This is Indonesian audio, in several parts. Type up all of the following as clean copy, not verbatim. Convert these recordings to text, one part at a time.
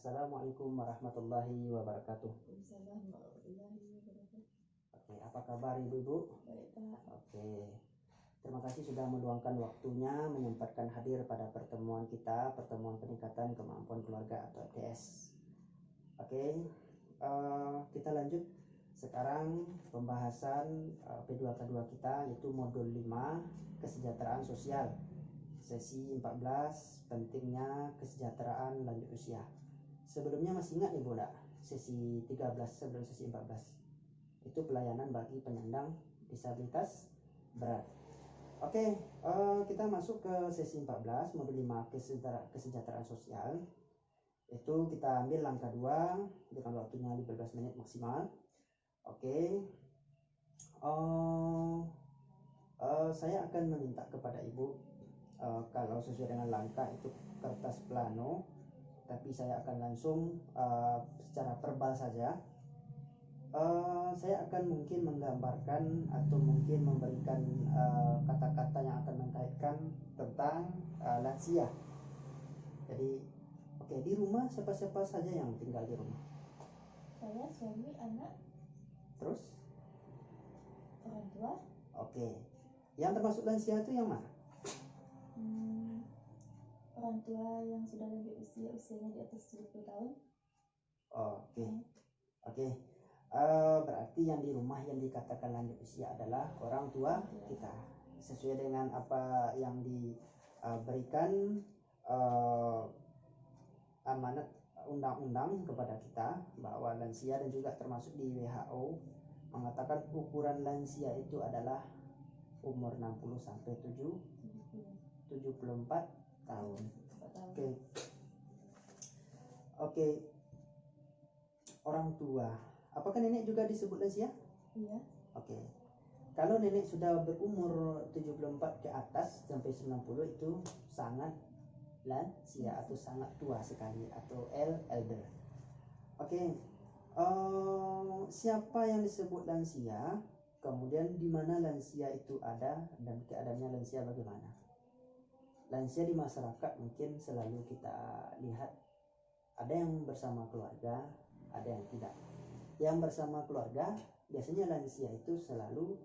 Assalamualaikum warahmatullahi wabarakatuh. Waalaikumsalam warahmatullahi wabarakatuh. Oke, apa kabar Ibu-ibu? Baik Pak. Oke, terima kasih sudah meluangkan waktunya menyempatkan hadir pada pertemuan kita, pertemuan peningkatan kemampuan keluarga atau FKS. Oke, kita lanjut sekarang pembahasan P2K2 kita, yaitu modul 5 kesejahteraan sosial. Sesi 14, pentingnya kesejahteraan lanjut usia. Sebelumnya masih ingat Ibu enggak? Sesi 13 sebelum sesi 14. Itu pelayanan bagi penyandang disabilitas berat. Oke, kita masuk ke sesi 14, modul 5 kesejahteraan sosial. Itu kita ambil langkah 2 dengan waktunya 15 menit maksimal. Oke. Saya akan meminta kepada Ibu, kalau sesuai dengan langkah itu kertas plano, tapi saya akan langsung secara verbal saja. Saya akan mungkin menggambarkan atau mungkin memberikan kata-kata yang akan mengkaitkan tentang lansia. Jadi, oke, di rumah siapa-siapa saja yang tinggal di rumah? Saya, suami, anak, Terus? orang tua. Oke. Yang termasuk lansia itu yang mana? Orang tua yang sudah lanjut usianya di atas 70 tahun. Oke. Berarti yang di rumah yang dikatakan lanjut usia adalah orang tua kita. Sesuai dengan apa yang diberikan amanat undang-undang kepada kita, bahwa lansia dan juga termasuk di WHO mengatakan ukuran lansia itu adalah umur 60 sampai 74 tahun. Oke. Orang tua. Apakah nenek juga disebut lansia? Iya. Oke. Kalau nenek sudah berumur 74 ke atas sampai 90 itu sangat lansia atau sangat tua sekali, atau elder. Oke. Siapa yang disebut lansia? Kemudian di mana lansia itu ada dan keadaannya lansia bagaimana? Lansia di masyarakat mungkin selalu kita lihat ada yang bersama keluarga, ada yang tidak. Yang bersama keluarga biasanya lansia itu selalu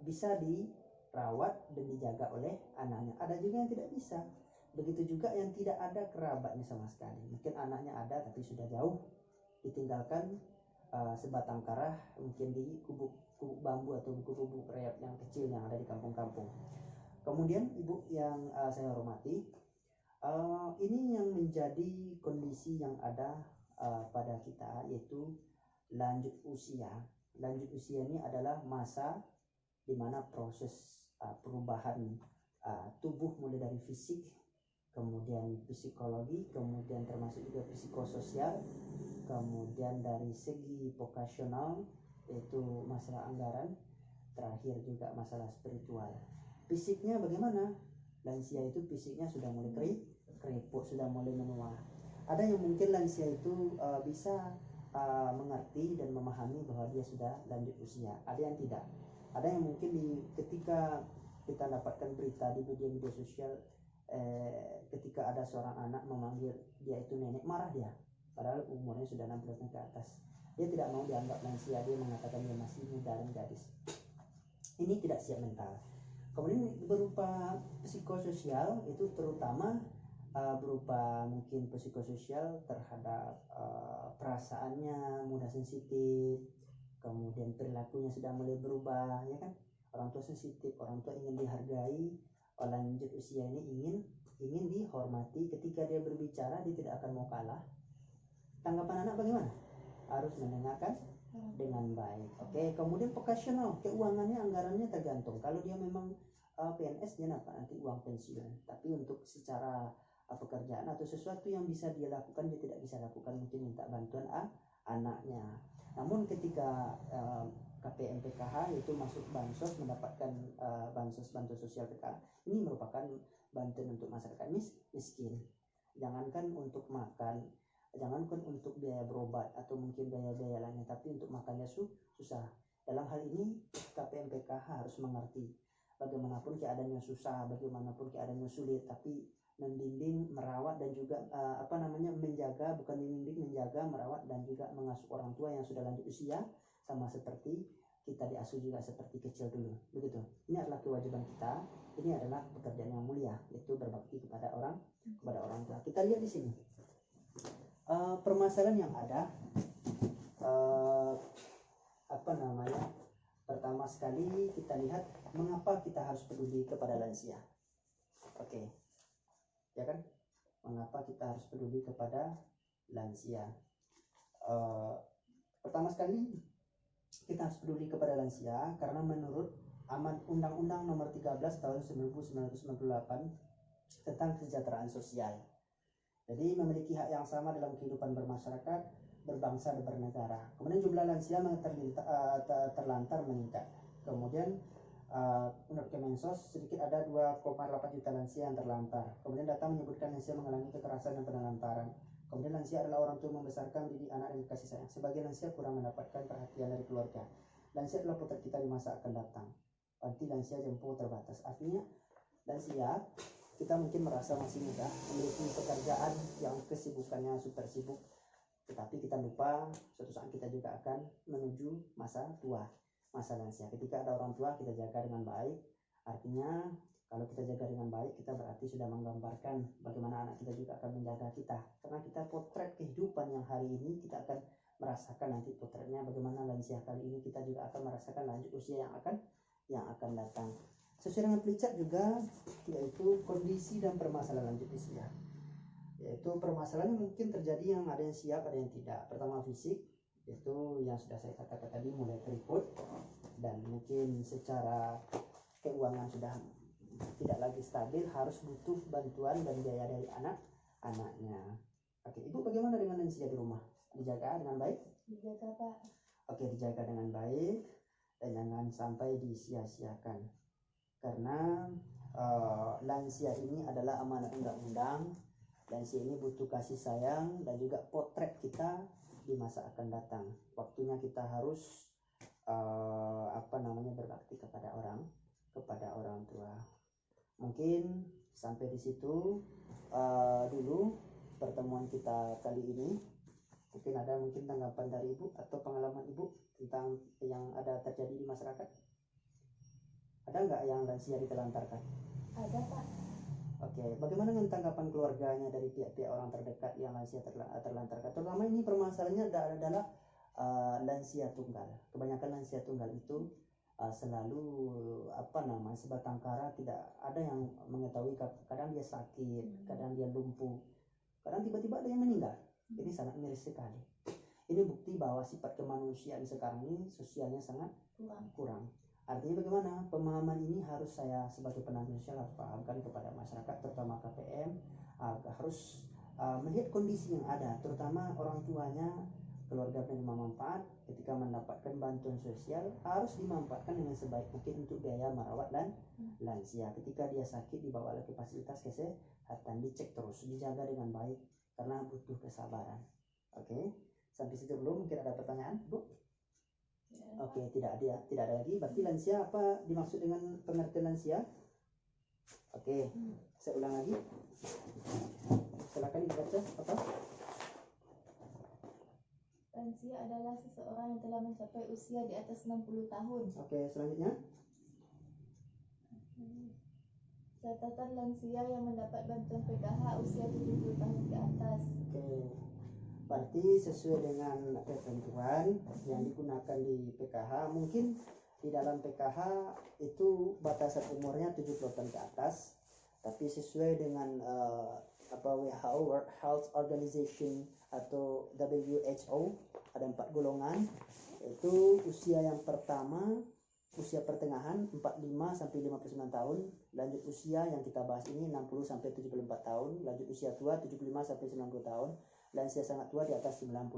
bisa dirawat dan dijaga oleh anaknya. Ada juga yang tidak bisa. Begitu juga yang tidak ada kerabatnya sama sekali. Mungkin anaknya ada tapi sudah jauh, ditinggalkan sebatang karah mungkin di kubuk bambu atau kubuk reot yang kecil yang ada di kampung-kampung. Kemudian Ibu yang saya hormati, ini yang menjadi kondisi yang ada pada kita, yaitu lanjut usia. Lanjut usia ini adalah masa di mana proses perubahan tubuh mulai dari fisik, kemudian psikologi, kemudian termasuk juga psikososial, kemudian dari segi vokasional yaitu masalah anggaran, terakhir juga masalah spiritual. Fisiknya bagaimana? Lansia itu fisiknya sudah mulai keriput, sudah mulai menua. Ada yang mungkin lansia itu bisa mengerti dan memahami bahwa dia sudah lanjut usia. Ada yang tidak. Ada yang mungkin ketika kita dapatkan berita di media-media sosial, ketika ada seorang anak memanggil dia itu nenek, marah dia. Padahal umurnya sudah 60 tahun ke atas. Dia tidak mau dianggap lansia, dia mengatakan dia masih muda dan gadis. Ini tidak siap mental. Kemudian berupa psikososial itu terutama berupa mungkin psikososial terhadap perasaannya mudah sensitif, kemudian perilakunya sudah mulai berubah, ya kan? Orang tua sensitif, orang tua ingin dihargai, lanjut usia ini ingin dihormati. Ketika dia berbicara dia tidak akan mau kalah. Tanggapan anak bagaimana? Harus mendengarkan dengan baik. Oke. Kemudian vokasional, keuangannya, anggarannya tergantung. Kalau dia memang PNS, dia dapat nanti uang pensiun. Tapi untuk secara pekerjaan atau sesuatu yang bisa dia lakukan, dia tidak bisa lakukan, mungkin minta bantuan anaknya. Namun ketika KPM PKH itu masuk bansos, mendapatkan bansos sosial PKH, ini merupakan bantuan untuk masyarakat miskin. Jangankan untuk makan, jangankan untuk biaya berobat atau mungkin biaya-biaya lainnya, tapi untuk makannya susah. Dalam hal ini KPM PKH harus mengerti bagaimanapun keadaannya susah, bagaimanapun keadaannya sulit, tapi membimbing, merawat dan juga menjaga, bukan membimbing, menjaga, merawat dan juga mengasuh orang tua yang sudah lanjut usia, sama seperti kita diasuh juga seperti kecil dulu, begitu. Ini adalah kewajiban kita, ini adalah pekerjaan yang mulia, yaitu berbakti kepada orang tua. Kita lihat di sini permasalahan yang ada. Pertama sekali kita lihat mengapa kita harus peduli kepada lansia. Oke. Ya kan? Mengapa kita harus peduli kepada lansia? Pertama sekali kita harus peduli kepada lansia karena menurut Undang-Undang Nomor 13 Tahun 1998 tentang kesejahteraan sosial. Jadi memiliki hak yang sama dalam kehidupan bermasyarakat, berbangsa dan bernegara. Kemudian jumlah lansia terlantar meningkat. Kemudian menurut Kemensos sedikit ada 2,8 juta lansia yang terlantar. Kemudian data menyebutkan lansia mengalami kekerasan dan penelantaran. Kemudian lansia adalah orang tua membesarkan, mendidik anak dan kasih sayang. Sebagian lansia kurang mendapatkan perhatian dari keluarga. Lansia adalah potret kita di masa akan datang. Panti lansia jemput terbatas. Artinya lansia, kita mungkin merasa masih muda, memiliki pekerjaan yang kesibukannya super sibuk, tetapi kita lupa suatu saat kita juga akan menuju masa tua, masa lansia. Ketika ada orang tua kita jaga dengan baik, artinya kalau kita jaga dengan baik kita berarti sudah menggambarkan bagaimana anak kita juga akan menjaga kita, karena kita potret kehidupan yang hari ini kita akan merasakan nanti potretnya bagaimana lansia kali ini, kita juga akan merasakan lanjut usia yang akan datang. Sesuai dengan Pritchard juga, yaitu kondisi dan permasalahan lanjut usia. Yaitu permasalahan yang mungkin terjadi yang ada yang siap, ada yang tidak. Pertama fisik, yaitu yang sudah saya katakan tadi, mulai keriput, dan mungkin secara keuangan sudah tidak lagi stabil, harus butuh bantuan dan biaya dari anaknya. Oke, Ibu bagaimana dengan lansia di rumah? Dijaga dengan baik? Dijaga, Pak. Oke, dijaga dengan baik dan jangan sampai disia-siakan. Karena lansia ini adalah amanat undang-undang. Lansia ini butuh kasih sayang dan juga potret kita di masa akan datang. Waktunya kita harus berbakti kepada orang tua. Mungkin sampai di situ dulu pertemuan kita kali ini. Mungkin ada tanggapan dari Ibu atau pengalaman Ibu tentang yang ada terjadi di masyarakat. Ada nggak yang lansia ditelantarkan? Ada, Pak. Oke, bagaimana dengan tanggapan keluarganya dari pihak-pihak orang terdekat yang lansia terlantarkan? Terutama ini permasalahannya adalah lansia tunggal. Kebanyakan lansia tunggal itu selalu sebatang kara, tidak ada yang mengetahui. Kadang dia sakit, kadang dia lumpuh, kadang tiba-tiba ada yang meninggal. Ini sangat miris sekali. Ini bukti bahwa sifat kemanusiaan sekarang ini sosialnya sangat kurang. Artinya bagaimana? Pemahaman ini harus saya sebagai penanggung sosial harus pahamkan kepada masyarakat, terutama KPM, harus melihat kondisi yang ada, terutama orang tuanya, keluarga penerima manfaat ketika mendapatkan bantuan sosial harus dimanfaatkan dengan sebaik mungkin untuk biaya merawat lansia. Ketika dia sakit dibawa ke fasilitas kesehatan, dicek terus, dijaga dengan baik karena butuh kesabaran. Oke, sampai situ dulu. Mungkin ada pertanyaan, Bu? Oke, tidak ada lagi. Berarti lansia, apa dimaksud dengan pengertian lansia? Oke, saya ulang lagi. Silakan dibaca apa? Lansia adalah seseorang yang telah mencapai usia di atas 60 tahun. Oke, selanjutnya. Catatan lansia yang mendapat bantuan PKH usia 70 tahun ke atas. Oke. Berarti sesuai dengan ketentuan yang digunakan di PKH, mungkin di dalam PKH itu batasan umurnya 70 tahun ke atas, tapi sesuai dengan WHO, World Health Organization atau WHO, ada 4 golongan, yaitu usia yang pertama, usia pertengahan 45 sampai 59 tahun, lanjut usia yang kita bahas ini 60 sampai 74 tahun, lanjut usia tua 75 sampai 90 tahun, lansia sangat tua di atas 90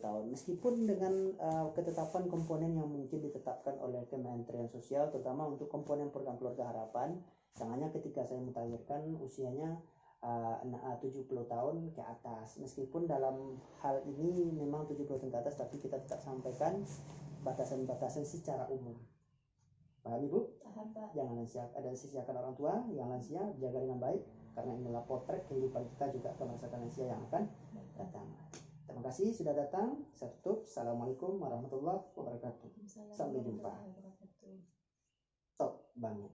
tahun. Meskipun dengan ketetapan komponen yang mungkin ditetapkan oleh Kementerian Sosial, terutama untuk komponen program keluarga harapan, misalnya ketika saya melahirkan usianya 70 tahun ke atas. Meskipun dalam hal ini memang 70 tahun ke atas, tapi kita tetap sampaikan batasan-batasan secara umum. Paham Ibu? Paham, Pak. Jangan lansia, ada sisiakan orang tua yang lansia, jaga dengan baik. karena inilah potret kehidupan kita juga ke masa lansia yang akan datang. Terima kasih sudah datang. Saya tutup. Assalamualaikum warahmatullahi wabarakatuh. Sampai jumpa. Stop banget.